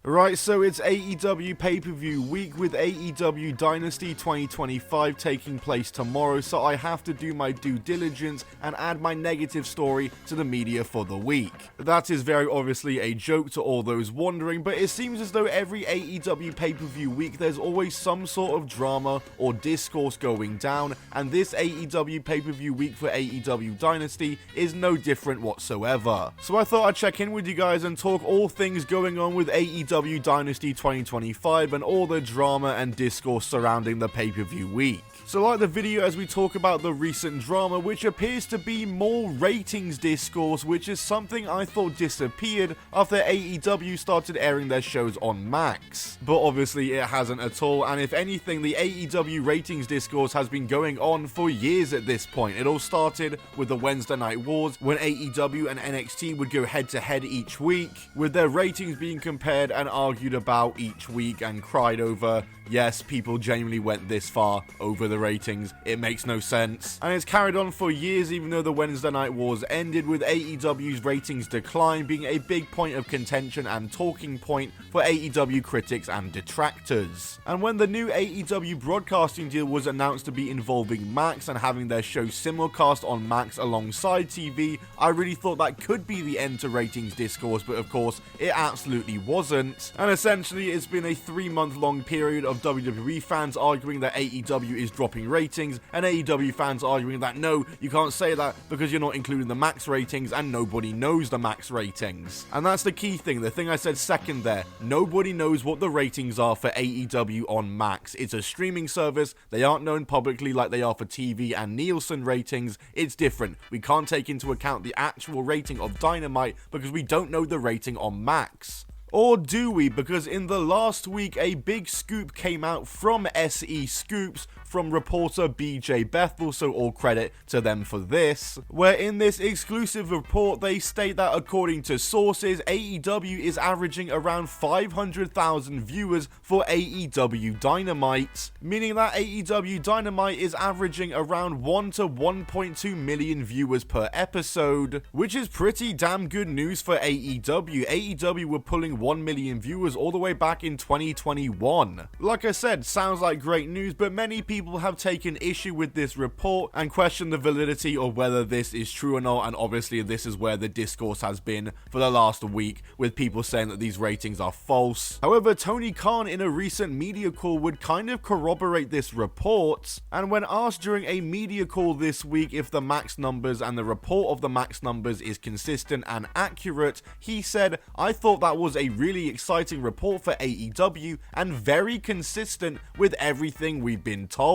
Right, so it's AEW pay-per-view week with AEW Dynasty 2025 taking place tomorrow, so I have to do my due diligence and add my negative story to the media for the week. That is very obviously a joke to all those wondering, but it seems as though every AEW pay-per-view week there's always some sort of drama or discourse going down, and this AEW pay-per-view week for AEW Dynasty is no different whatsoever. So I thought I'd check in with you guys and talk all things going on with AEW Dynasty 2025 and all the drama and discourse surrounding the pay-per-view week. So like the video as we talk about the recent drama, which appears to be more ratings discourse, which is something I thought disappeared after AEW started airing their shows on Max. But obviously it hasn't at all, and if anything, the AEW ratings discourse has been going on for years at this point. It all started with the Wednesday Night Wars, when AEW and NXT would go head to head each week, with their ratings being compared and argued about each week and cried over. Yes, people genuinely went this far over the ratings. It makes no sense. And it's carried on for years, even though the Wednesday Night Wars ended, with AEW's ratings decline being a big point of contention and talking point for AEW critics and detractors. And when the new AEW broadcasting deal was announced to be involving Max and having their show simulcast on Max alongside TV, I really thought that could be the end to ratings discourse, but of course, it absolutely wasn't. And essentially, it's been a 3-month-long period of WWE fans arguing that AEW is dropping ratings, and AEW fans arguing that no, you can't say that because you're not including the Max ratings and nobody knows the Max ratings. And that's the key thing, the thing I said second there. Nobody knows what the ratings are for AEW on Max. It's a streaming service. They aren't known publicly like they are for TV and Nielsen ratings. It's different. We can't take into account the actual rating of Dynamite because we don't know the rating on Max. Or do we? Because in the last week, a big scoop came out from SE Scoops from reporter BJ Bethel, so all credit to them for this, where in this exclusive report they state that according to sources, AEW is averaging around 500,000 viewers for AEW Dynamite, meaning that AEW Dynamite is averaging around 1 to 1.2 million viewers per episode, which is pretty damn good news for AEW. AEW were pulling 1 million viewers all the way back in 2021. Like I said, sounds like great news, but many people have taken issue with this report and question the validity of whether this is true or not, and obviously this is where the discourse has been for the last week, with people saying that these ratings are false. However, Tony Khan in a recent media call would kind of corroborate this report, and when asked during a media call this week if the Max numbers and the report of the Max numbers is consistent and accurate, he said, "I thought that was a really exciting report for AEW and very consistent with everything we've been told.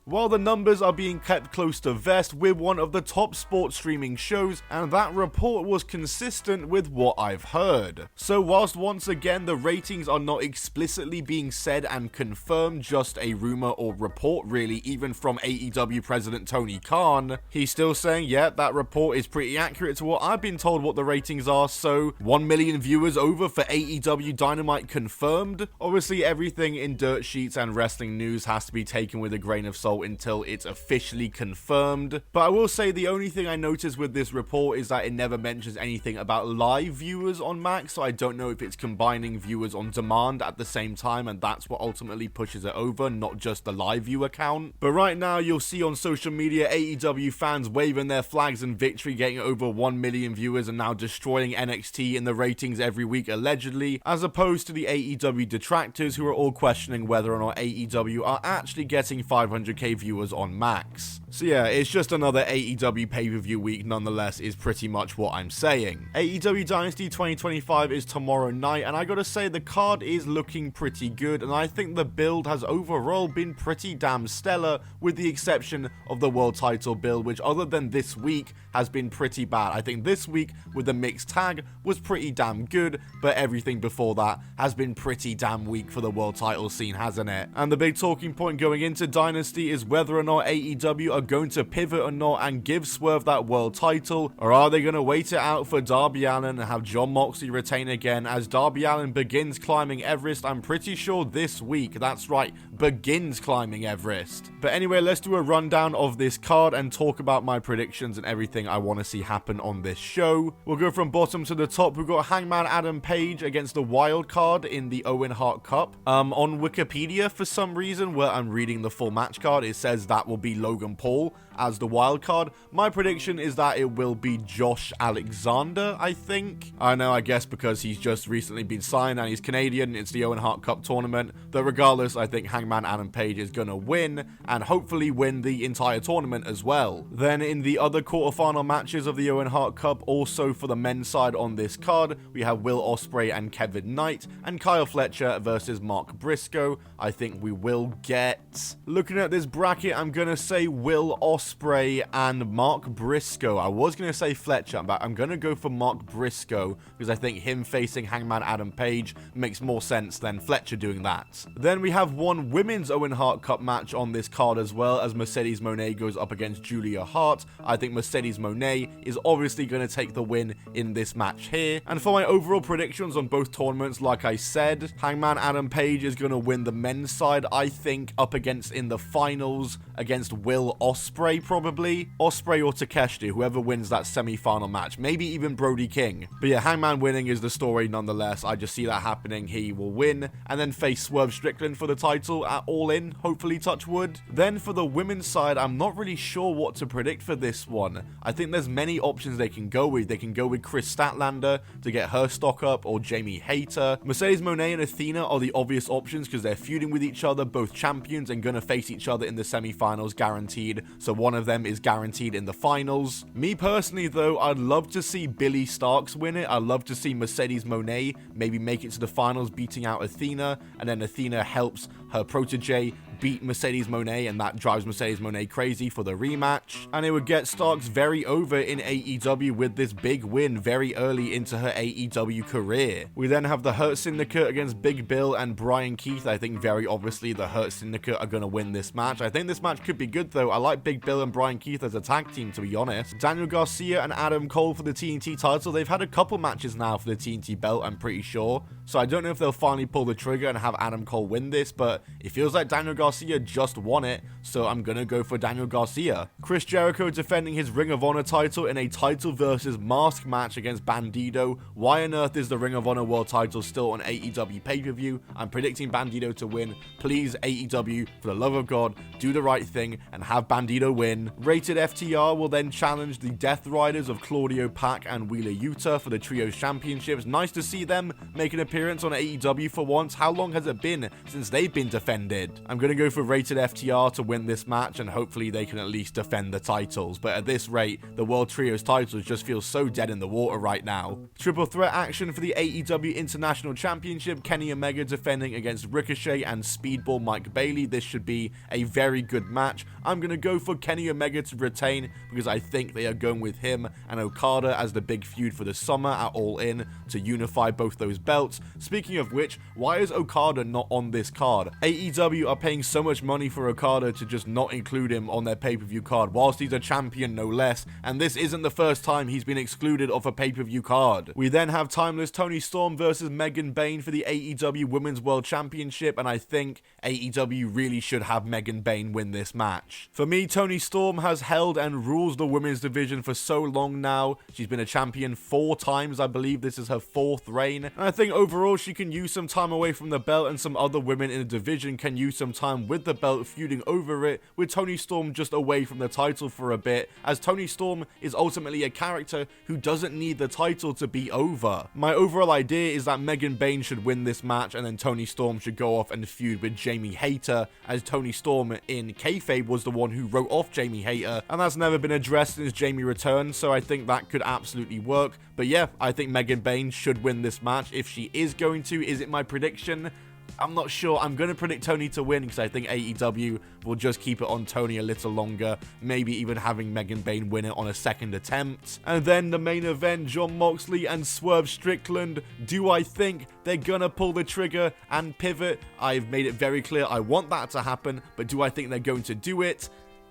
While the numbers are being kept close to vest, we're one of the top sports streaming shows, and that report was consistent with what I've heard." So whilst once again the ratings are not explicitly being said and confirmed, just a rumor or report really, even from AEW president Tony Khan, he's still saying, yeah, that report is pretty accurate to what I've been told what the ratings are, so 1 million viewers over for AEW Dynamite confirmed. Obviously everything in dirt sheets and wrestling news has to be taken with a grain of salt until it's officially confirmed, but I will say the only thing I noticed with this report is that it never mentions anything about live viewers on Max, so I don't know if it's combining viewers on demand at the same time and that's what ultimately pushes it over, not just the live viewer count. But right now you'll see on social media AEW fans waving their flags in victory, getting over 1 million viewers and now destroying NXT in the ratings every week allegedly, as opposed to the AEW detractors who are all questioning whether or not AEW are actually getting 500k viewers on Max. So yeah, it's just another AEW pay-per-view week nonetheless is pretty much what I'm saying. AEW Dynasty 2025 is tomorrow night, and I gotta say the card is looking pretty good, and I think the build has overall been pretty damn stellar, with the exception of the world title build, which other than this week has been pretty bad. I think this week with the mixed tag was pretty damn good, but everything before that has been pretty damn weak for the world title scene, hasn't it? And the big talking point going into Dynasty is whether or not AEW are going to pivot or not and give Swerve that world title, or are they going to wait it out for Darby Allin and have Jon Moxley retain again as Darby Allin begins climbing Everest, I'm pretty sure this week. That's right, begins climbing Everest. But anyway, let's do a rundown of this card and talk about my predictions and everything I want to see happen on this show. We'll go from bottom to the top. We've got Hangman Adam Page Page against the wild card in the Owen Hart Cup. On Wikipedia, for some reason, where I'm reading the full match card, it says that will be Logan Paul as the wild card. My prediction is that it will be Josh Alexander, I think. I know, I guess because he's just recently been signed and he's Canadian, it's the Owen Hart Cup tournament. Though regardless, I think Hangman Adam Page is gonna win, and hopefully win the entire tournament as well. Then in the other quarterfinal matches of the Owen Hart Cup, also for the men's side on this card, we have Will Ospreay and Kevin Knight, and Kyle Fletcher versus Mark Briscoe. I think we will get... Looking at this bracket, I'm gonna say Will Ospreay and Mark Briscoe. I was gonna say Fletcher, but I'm gonna go for Mark Briscoe, because I think him facing Hangman Adam Page makes more sense than Fletcher doing that. Then we have one women's Owen Hart Cup match on this card as well, as Mercedes Moné goes up against Julia Hart. I think Mercedes Moné is obviously going to take the win in this match here. And for my overall predictions on both tournaments, like I said, Hangman Adam Page is going to win the men's side, I think, up against in the finals against Will Ospreay, probably. Ospreay or Takeshita, whoever wins that semi-final match. Maybe even Brody King. But yeah, Hangman winning is the story nonetheless. I just see that happening. He will win and then face Swerve Strickland for the title at All In, hopefully, touch wood. Then for the women's side, I'm not really sure what to predict for this one. I think there's many options they can go with. They can go with Chris Statlander to get her stock up, or Jamie Hayter. Mercedes Moné and Athena are the obvious options because they're feuding with each other, both champions, and gonna face each other in the semi-finals guaranteed, so one of them is guaranteed in the finals. Me personally though, I'd love to see Billie Starkz win it. I'd love to see Mercedes Moné maybe make it to the finals, beating out Athena, and then Athena helps her protege beat Mercedes Moné, and that drives Mercedes Moné crazy for the rematch. And it would get Starkz very over in AEW with this big win very early into her AEW career. We then have the Hurt Syndicate against Big Bill and Brian Keith. I think very obviously the Hurt Syndicate are going to win this match. I think this match could be good though. I like Big Bill and Brian Keith as a tag team, to be honest. Daniel Garcia and Adam Cole for the TNT title. They've had a couple matches now for the TNT belt, I'm pretty sure. So I don't know if they'll finally pull the trigger and have Adam Cole win this, but it feels like Daniel Garcia just won it, so I'm gonna go for Daniel Garcia. Chris Jericho defending his Ring of Honor title in a title versus mask match against Bandido. Why on earth is the Ring of Honor World title still on AEW pay-per-view? I'm predicting Bandido to win. Please, AEW, for the love of God, do the right thing and have Bandido win. Rated FTR will then challenge the Death Riders of Claudio Pac and Wheeler Yuta for the Trios Championships. Nice to see them make an appearance on AEW for once. How long has it been since they've been defended? I'm gonna go for Rated FTR to win this match, and hopefully they can at least defend the titles, but at this rate, the World Trios titles just feel so dead in the water right now. Triple threat action for the AEW International Championship, Kenny Omega defending against Ricochet and Speedball Mike Bailey. This should be a very good match. I'm going to go for Kenny Omega to retain because I think they are going with him and Okada as the big feud for the summer at All In to unify both those belts. Speaking of which, why is Okada not on this card? AEW are paying so much money for Okada to just not include him on their pay-per-view card, whilst he's a champion no less, and this isn't the first time he's been excluded off a pay-per-view card. We then have Timeless Toni Storm versus Megan Bayne for the AEW Women's World Championship, and I think AEW really should have Megan Bayne win this match. For me, Toni Storm has held and rules the women's division for so long now. She's been a champion 4 times, I believe this is her 4th reign, and I think overall she can use some time away from the belt, and some other women in the division can use some time with the belt feuding over it, with Toni Storm just away from the title for a bit, as Toni Storm is ultimately a character who doesn't need the title to be over. My overall idea is that Megan Bayne should win this match, and then Toni Storm should go off and feud with Jamie Hayter, as Toni Storm in kayfabe was the one who wrote off Jamie Hayter, and that's never been addressed since Jamie returned, so I think that could absolutely work. But yeah, I think Megan Bayne should win this match. If she is going to, is it my prediction? I'm not sure. I'm going to predict Toni to win because I think AEW will just keep it on Toni a little longer, maybe even having Megan Bayne win it on a second attempt. And then the main event, Jon Moxley and Swerve Strickland. Do I think they're going to pull the trigger and pivot? I've made it very clear I want that to happen, but do I think they're going to do it?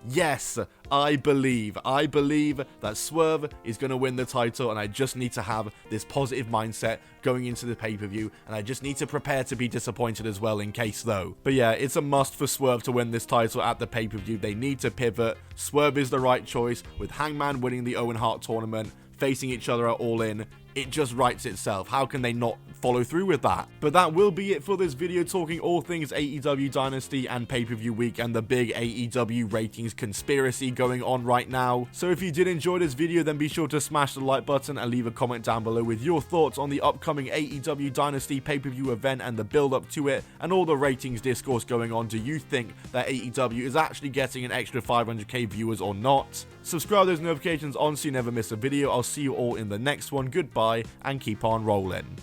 Yes, I believe that Swerve is going to win the title, and I just need to have this positive mindset going into the pay-per-view, and I just need to prepare to be disappointed as well in case though. But yeah, it's a must for Swerve to win this title at the pay-per-view. They need to pivot. Swerve is the right choice, with Hangman winning the Owen Hart tournament, facing each other at All In. it just writes itself. How can they not follow through with that? But that will be it for this video, talking all things AEW Dynasty and pay-per-view week and the big AEW ratings conspiracy going on right now. So if you did enjoy this video, then be sure to smash the like button and leave a comment down below with your thoughts on the upcoming AEW Dynasty pay-per-view event and the build-up to it and all the ratings discourse going on. Do you think that AEW is actually getting an extra 500k viewers or not? Subscribe those notifications on so you never miss a video. I'll see you all in the next one. Goodbye and keep on rolling.